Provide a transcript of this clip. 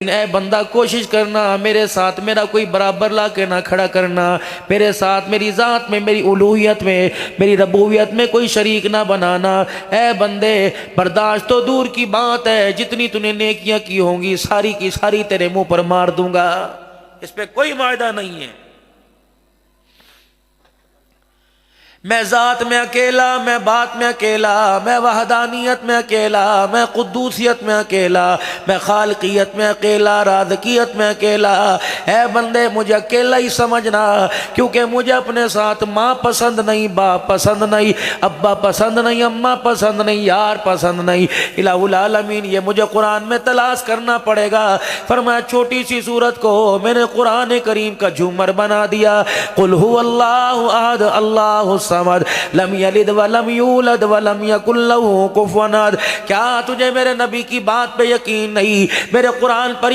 اے بندہ کوشش کرنا میرے ساتھ میرا کوئی برابر لا کے نہ کھڑا کرنا، میرے ساتھ میری ذات میں، میری الوہیت میں، میری ربوبیت میں کوئی شریک نہ بنانا۔ اے بندے برداشت تو دور کی بات ہے، جتنی تو نے نیکیاں کی ہوں گی ساری کی ساری تیرے منہ پر مار دوں گا، اس پہ کوئی معاہدہ نہیں ہے۔ میں ذات میں اکیلا، میں بات میں اکیلا، میں وحدانیت میں اکیلا، میں قدوسیت میں اکیلا، میں خالقیت میں اکیلا، رازقیت میں اکیلا۔ اے بندے مجھے اکیلا ہی سمجھنا، کیونکہ مجھے اپنے ساتھ ماں پسند نہیں، باپ پسند نہیں، ابا پسند نہیں، اماں پسند نہیں، یار پسند نہیں۔ الہ العالمین یہ مجھے قرآن میں تلاش کرنا پڑے گا۔ فرمایا چھوٹی سی سورت کو میں نے قرآن کریم کا جھومر بنا دیا۔ قل هو اللہ احد اللہ الصمد لم یلد ولم یولد ولم یکن لہ کفوا احد۔ کیا تجھے میرے نبی کی بات پہ یقین نہیں؟ میرے قرآن پر